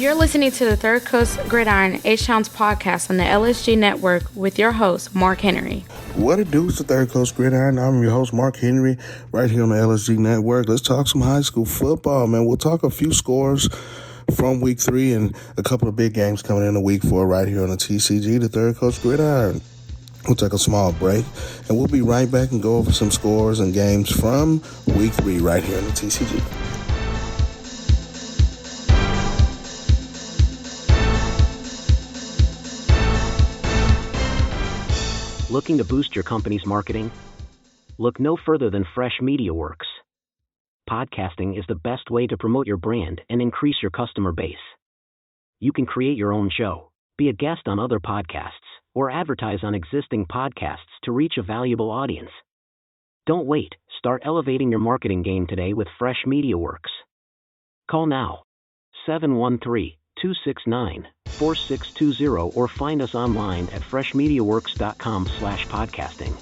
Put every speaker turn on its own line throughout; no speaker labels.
You're listening to the Third Coast Gridiron H-Town's podcast on the LSG Network with your host, Marc Henry.
What it do? It's the Third Coast Gridiron. I'm your host, Marc Henry, right here on the LSG Network. Let's talk some high school football, man. We'll talk a few scores from Week 3 and a couple of big games coming in Week 4 right here on the TCG, the Third Coast Gridiron. We'll take a small break, and we'll be right back and go over some scores and games from Week 3 right here on the TCG.
Looking to boost your company's marketing? Look no further than Fresh Media Works. Podcasting is the best way to promote your brand and increase your customer base. You can create your own show, be a guest on other podcasts, or advertise on existing podcasts to reach a valuable audience. Don't wait. Start elevating your marketing game today with Fresh Media Works. Call now, 713-269-4620, or find us online at freshmediaworks.com/podcasting.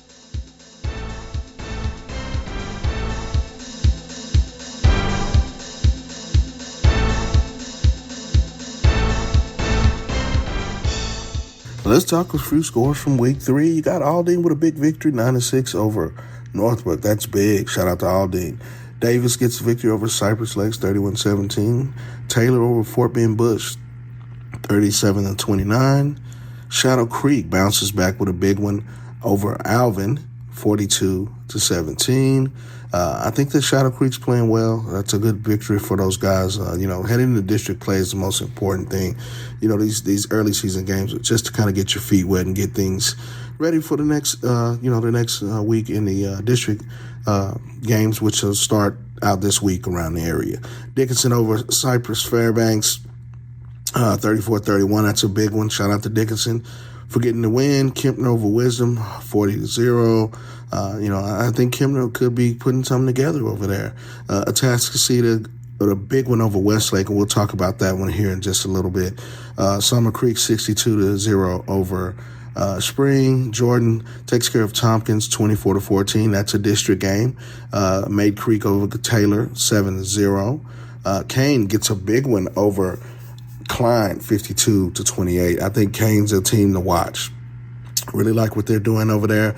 Let's talk a few scores from Week 3. You got Aldine with a big victory, 9-6 over Northbrook. That's big. Shout out to Aldine. Davis gets a victory over Cypress Lakes, 31-17. Taylor over Fort Bend Bush, 37-29. Shadow Creek bounces back with a big one over Alvin, 42-17. I think that Shadow Creek's playing well. That's a good victory for those guys. Heading to district play is the most important thing. These early season games just to kind of get your feet wet and get things ready for the next week in the district games, which will start out this week around the area. Dickinson over Cypress Fairbanks, 34-31. That's a big one. Shout out to Dickinson for getting the win. Kempner over Wisdom, 40-0. I think Kempner could be putting something together over there. Atascocita with a big one over Westlake, and we'll talk about that one here in just a little bit. Summer Creek, 62-0 over Spring. Jordan takes care of Tompkins, 24-14. That's a district game. Maid Creek over Taylor, 7-0. Kane gets a big one over Klein, 52-28. I think Kane's a team to watch. Really like what they're doing over there.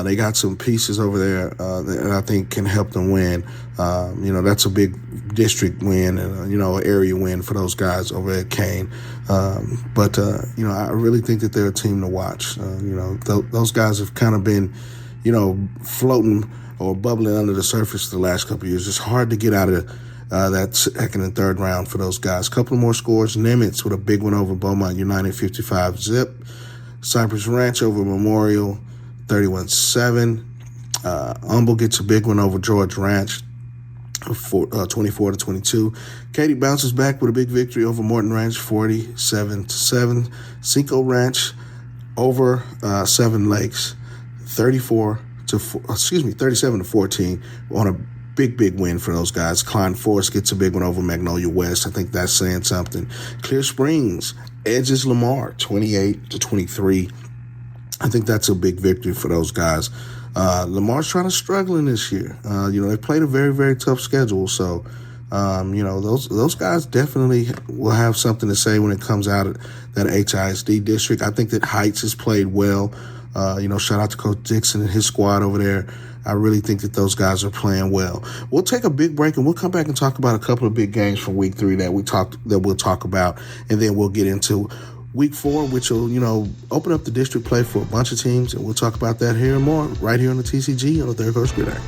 They got some pieces over there that I think can help them win. That's a big district win and, area win for those guys over at Kane. I really think that they're a team to watch. Those guys have kind of been, floating or bubbling under the surface the last couple of years. It's hard to get out of that second and third round for those guys. Couple more scores. Nimitz with a big one over Beaumont United, 55-0. Cypress Ranch over Memorial, 31-7. Humble gets a big one over George Ranch, 24-22. Katy bounces back with a big victory over Morton Ranch, 47-7. Cinco Ranch over Seven Lakes, 37-14 on a big win for those guys. Klein Forest gets a big one over Magnolia West. I think that's saying something. Clear Springs edges Lamar, 28-23. I think that's a big victory for those guys. Lamar's trying to struggle in this year. They played a very, very tough schedule. So, those guys definitely will have something to say when it comes out of that HISD district. I think that Heights has played well. Shout out to Coach Dixon and his squad over there. I really think that those guys are playing well. We'll take a big break and we'll come back and talk about a couple of big games from Week 3 that we'll talk about, and then we'll get into Week 4, which will, open up the district play for a bunch of teams, and we'll talk about that here and more right here on the TCG on the Third Coast Gridiron.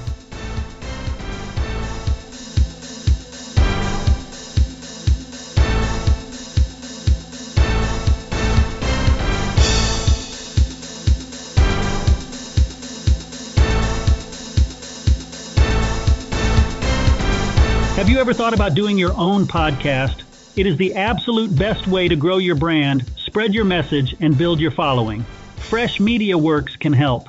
Have you ever thought about doing your own podcast? It is the absolute best way to grow your brand, spread your message, and build your following. Fresh Media Works can help.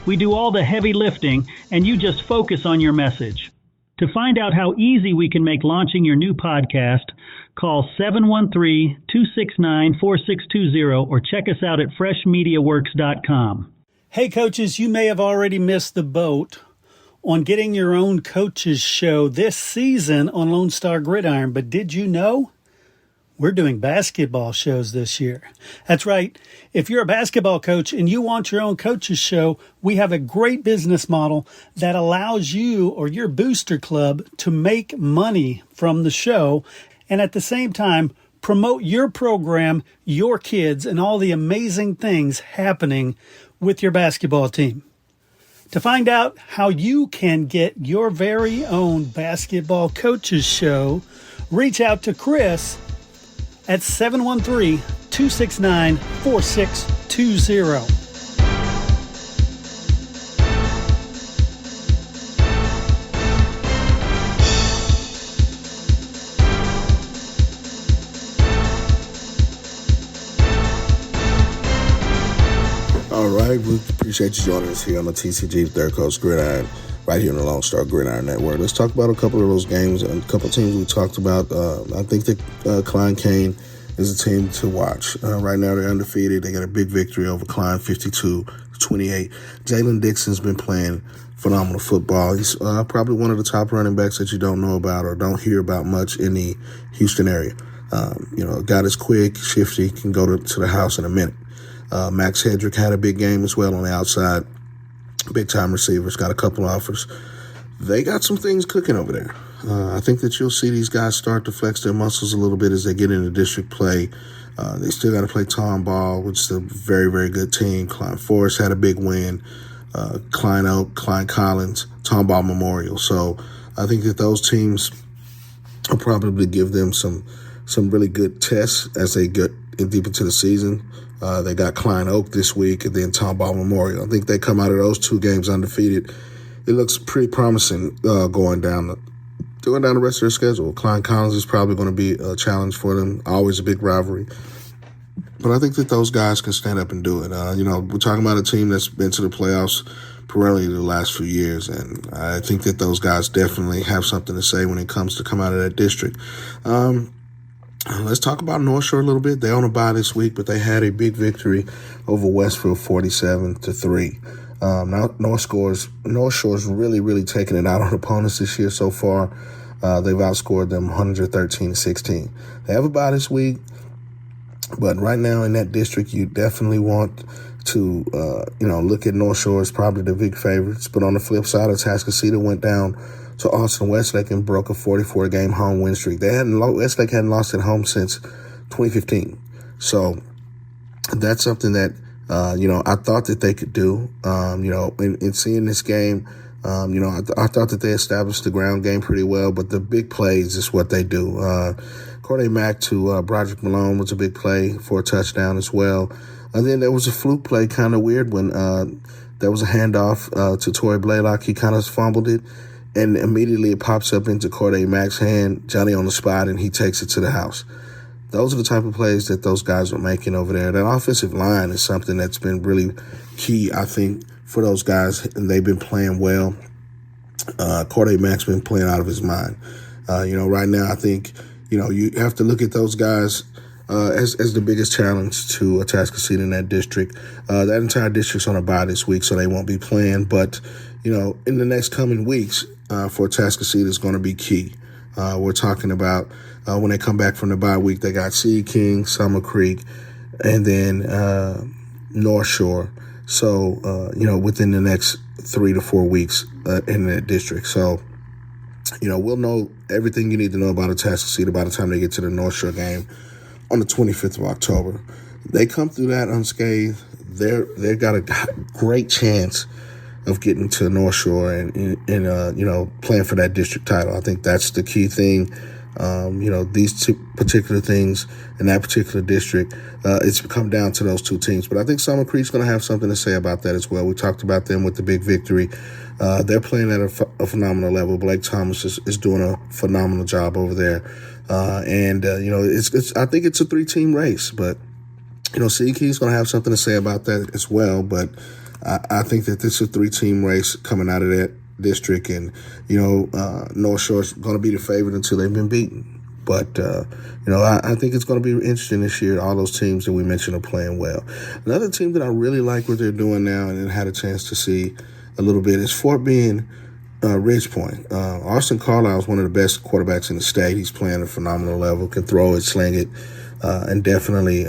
We do all the heavy lifting, and you just focus on your message. To find out how easy we can make launching your new podcast, call 713-269-4620 or check us out at freshmediaworks.com.
Hey coaches, you may have already missed the boat on getting your own coaches show this season on Lone Star Gridiron, but did you know we're doing basketball shows this year. That's right. If you're a basketball coach and you want your own coaches show, we have a great business model that allows you or your booster club to make money from the show and at the same time promote your program, your kids, and all the amazing things happening with your basketball team. To find out how you can get your very own basketball coaches show, reach out to Chris at 713-269-4620.
All right, we appreciate you joining us here on the TCG Third Coast Gridiron, right here on the Lone Star Gridiron Network. Let's talk about a couple of those games and a couple of teams we talked about. I think that Klein Kane is a team to watch. Right now they're undefeated. They got a big victory over Klein, 52-28. Jalen Dixon's been playing phenomenal football. He's probably one of the top running backs that you don't know about or don't hear about much in the Houston area. A guy that's quick, shifty, can go to the house in a minute. Max Hedrick had a big game as well on the outside. Big-time receivers, got a couple offers. They got some things cooking over there. I think that you'll see these guys start to flex their muscles a little bit as they get into district play. They still got to play Tom Ball, which is a very, very good team. Klein Forest had a big win. Klein Oak, Klein Collins, Tom Ball Memorial. So I think that those teams will probably give them some really good tests as they get deep into the season. They got Klein Oak this week and then Tom Ball Memorial. I think they come out of those two games undefeated. It looks pretty promising going down the rest of their schedule. Klein Collins is probably going to be a challenge for them, always a big rivalry. But I think that those guys can stand up and do it. We're talking about a team that's been to the playoffs perennially the last few years, and I think that those guys definitely have something to say when it comes to come out of that district. Let's talk about North Shore a little bit. They on a bye this week, but they had a big victory over Westfield, 47-3. North Shore's really, really taking it out on opponents this year so far. They've outscored them 113-16. They have a bye this week, but right now in that district, you definitely want to, look at North Shore as probably the big favorites. But on the flip side, Atascocita went down to Austin Westlake and broke a 44-game home win streak. Westlake hadn't lost at home since 2015. So that's something that, I thought that they could do. In seeing this game, I thought that they established the ground game pretty well, but the big plays is what they do. Corday Mack to Broderick Malone was a big play for a touchdown as well. And then there was a fluke play, kind of weird, when there was a handoff to Torrey Blaylock. He kind of fumbled it, and immediately it pops up into Corday Mack's hand, Johnny on the spot, and he takes it to the house. Those are the type of plays that those guys are making over there. That offensive line is something that's been really key, I think, for those guys, and they've been playing well. Corday Mack's been playing out of his mind. Right now I think, you have to look at those guys as the biggest challenge to Atascocita in that district. That entire district's on a bye this week, so they won't be playing. But, in the next coming weeks for Atascocita is going to be key. We're talking about when they come back from the bye week, they got Sea King, Summer Creek, and then North Shore. So, within the next 3 to 4 weeks in that district. So, we'll know everything you need to know about Atascocita by the time they get to the North Shore game on the 25th of October. They come through that unscathed. They've got a great chance of getting to North Shore and playing for that district title. I think that's the key thing. These two particular things in that particular district, it's come down to those two teams. But I think Summer Creek's going to have something to say about that as well. We talked about them with the big victory. They're playing at a phenomenal level. Blake Thomas is doing a phenomenal job over there. I think it's a 3-team race, but, Sea Key's going to have something to say about that as well. But I think that this is a 3-team race coming out of that district, and North Shore's going to be the favorite until they've been beaten. But I think it's going to be interesting this year. All those teams that we mentioned are playing well. Another team that I really like what they're doing now and had a chance to see a little bit is Fort Bend Ridge Point. Austin Carlisle is one of the best quarterbacks in the state. He's playing at a phenomenal level, can throw it, sling it, and definitely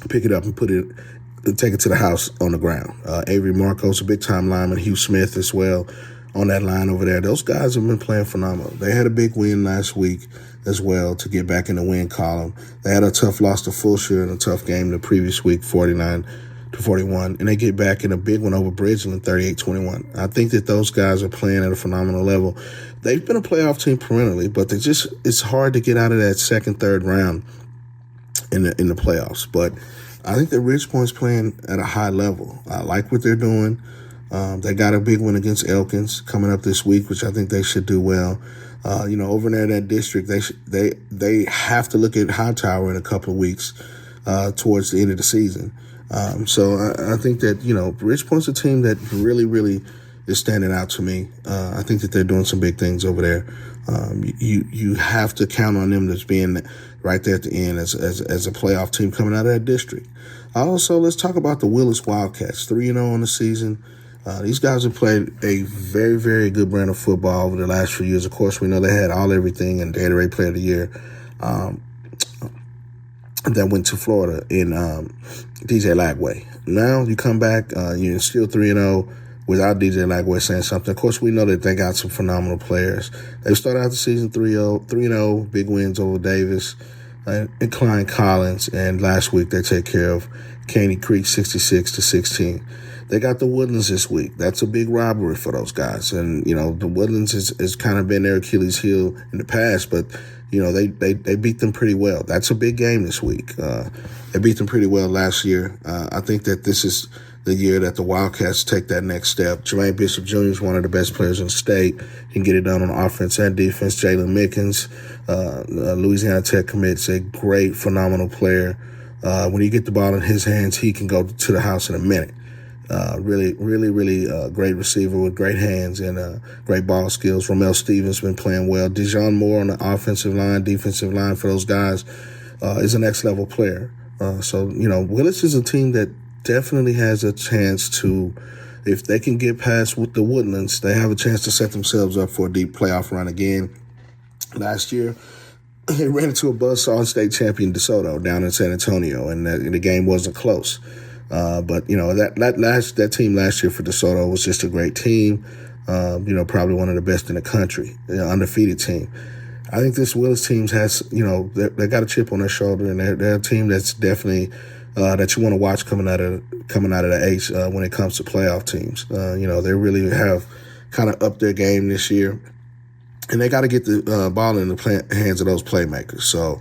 pick it up and take it to the house on the ground. Avery Marcos, a big-time lineman, Hugh Smith as well on that line over there. Those guys have been playing phenomenal. They had a big win last week as well to get back in the win column. They had a tough loss to Fulshire in a tough game the previous week, 49-41, and they get back in a big one over Bridgeland, 38-21. I think that those guys are playing at a phenomenal level. They've been a playoff team perennially, but it's hard to get out of that second, third round in the playoffs. But I think that Ridge Point's playing at a high level. I like what they're doing. They got a big one against Elkins coming up this week, which I think they should do well. Over there in that district, they have to look at Hightower in a couple of weeks towards the end of the season. So I think that, Ridge Point's a team that really, really is standing out to me. I think that they're doing some big things over there. You have to count on them as being right there at the end as a playoff team coming out of that district. Also, let's talk about the Willis Wildcats, 3-0 on the season. These guys have played a very, very good brand of football over the last few years. Of course, we know they had everything and Gatorade Player of the Year that went to Florida in DJ Lagway. Now you come back, you're still 3-0 without DJ Lagway saying something. Of course, we know that they got some phenomenal players. They started out the season 3-0, big wins over Davis and Klein Collins, and last week they take care of Caney Creek 66-16. They got the Woodlands this week. That's a big rivalry for those guys. And, the Woodlands has kind of been their Achilles heel in the past, but, they beat them pretty well. That's a big game this week. They beat them pretty well last year. I think that this is the year that the Wildcats take that next step. Jermaine Bishop Jr. is one of the best players in the state. He can get it done on offense and defense. Jalen Mickens, Louisiana Tech commits, a great, phenomenal player. When you get the ball in his hands, he can go to the house in a minute. Really great receiver with great hands and great ball skills. Romel Stevens been playing well. Dijon Moore on the offensive line, defensive line for those guys is a next-level player. Willis is a team that definitely has a chance to, if they can get past with the Woodlands, they have a chance to set themselves up for a deep playoff run again. Last year, they ran into a buzzsaw state champion DeSoto down in San Antonio, and the game wasn't close. But that team last year for DeSoto was just a great team. Probably one of the best in the country, undefeated team. I think this Willis team has, they got a chip on their shoulder, and they're a team that's definitely that you want to watch coming out of the H when it comes to playoff teams. They really have kind of upped their game this year, and they got to get the ball in the hands of those playmakers. So,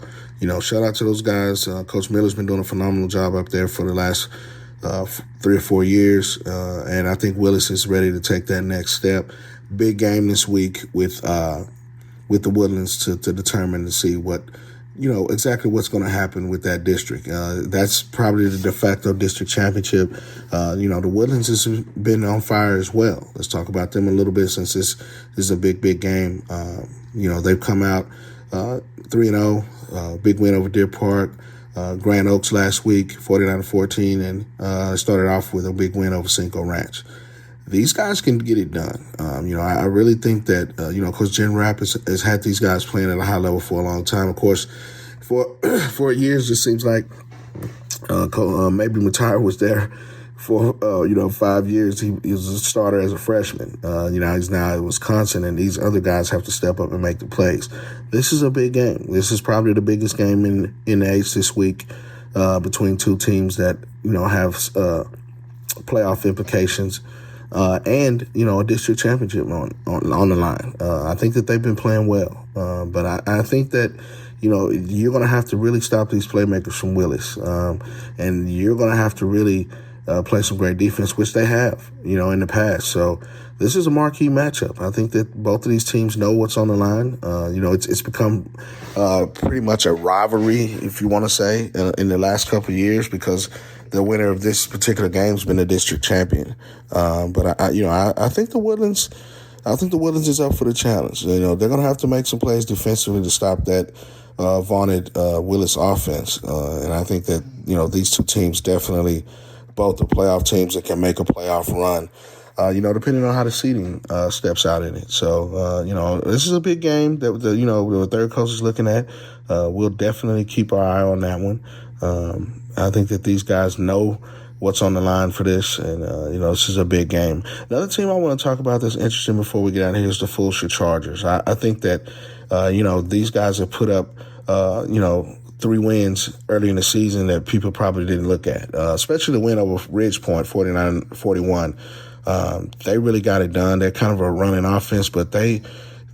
shout out to those guys. Coach Miller's been doing a phenomenal job up there for the last 3 or 4 years, and I think Willis is ready to take that next step. Big game this week with the Woodlands to determine to see what, exactly what's going to happen with that district. That's probably the de facto district championship. The Woodlands has been on fire as well. Let's talk about them a little bit since this is a big game. They've come out 3-0, big win over Deer Park. Grand Oaks last week, 49-14, and started off with a big win over Cinco Ranch. These guys can get it done. I really think that, Coach Jen Rapp has had these guys playing at a high level for a long time. Of course, for years, it seems like maybe Matire was there for, 5 years. He was a starter as a freshman. He's now at Wisconsin, and these other guys have to step up and make the plays. This is a big game. This is probably the biggest game in the H this week between two teams that, have playoff implications. And a district championship on the line. I think that they've been playing well, but I think that you're going to have to really stop these playmakers from Willis, and you're going to have to really play some great defense, which they have, in the past. So this is a marquee matchup. I think that both of these teams know what's on the line. It's become pretty much a rivalry, if you want to say, in the last couple of years, because the winner of this particular game has been the district champion. But I think the Woodlands is up for the challenge. They're going to have to make some plays defensively to stop that vaunted Willis offense. And I think that these two teams definitely both are playoff teams that can make a playoff run. depending on how the seeding steps out in it. So, this is a big game that the third coach is looking at. We'll definitely keep our eye on that one. I think that these guys know what's on the line for this, and this is a big game. Another team I want to talk about that's interesting before we get out of here is the Fulshear Chargers. I think that these guys have put up 3 wins early in the season that people probably didn't look at, especially the win over Ridge Point, 49-41. They really got it done. They're kind of a running offense, but they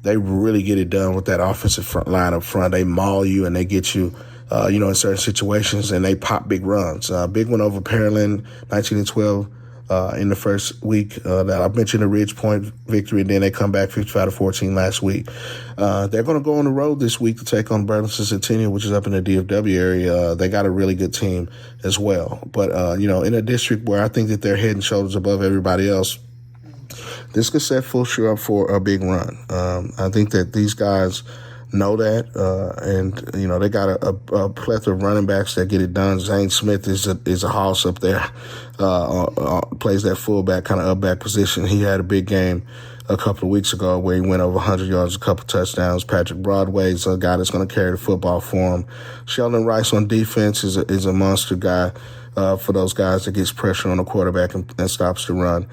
really get it done with that offensive front line up front. They maul you and they get you, in certain situations, and they pop big runs. Big one over Pearland, 19-12 in the first week. That I mentioned the Ridge Point victory, and then they come back 55-14 last week. They're going to go on the road this week to take on Burleson Centennial, which is up in the DFW area. They got a really good team as well. But, in a district where I think that they're head and shoulders above everybody else, this could set Fulshear up for a big run. I think that these guys know that, and they got a plethora of running backs that get it done. Zane Smith is a house up there, plays that fullback, kind of up back position. He had a big game a couple of weeks ago where he went over 100 yards, a couple touchdowns. Patrick Broadway's a guy that's going to carry the football for him. Sheldon Rice on defense is a monster guy. For those guys that gets pressure on the quarterback and stops the run.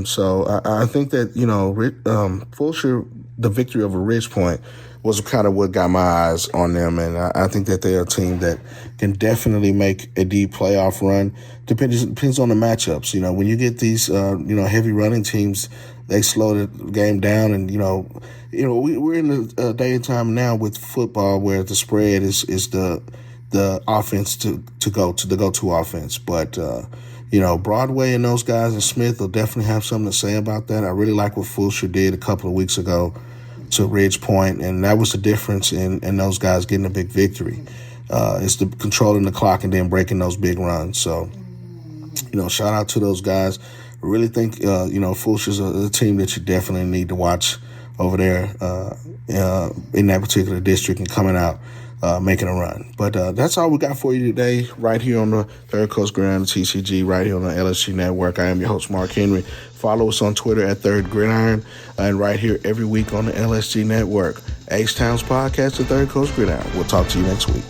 So I think that, Fulshear, the victory over Ridge Point was kind of what got my eyes on them. And I think that they're a team that can definitely make a deep playoff run. Depends on the matchups. When you get these, heavy running teams, they slow the game down. And, we're in a day and time now with football where the spread is the offense to the go-to offense. But, Broadway and those guys and Smith will definitely have something to say about that. I really like what Fulshear did a couple of weeks ago to Ridge Point, and that was the difference in those guys getting a big victory. It's the controlling the clock and then breaking those big runs. So, shout out to those guys. I really think, Fulshear's a team that you definitely need to watch over there in that particular district and coming out making a run. But that's all we got for you today, right here on the Third Coast Gridiron, TCG, right here on the LSG Network. I am your host, Marc Henry. Follow us on Twitter at Third Gridiron, and right here every week on the LSG Network. H-Town's podcast, the Third Coast Gridiron. We'll talk to you next week.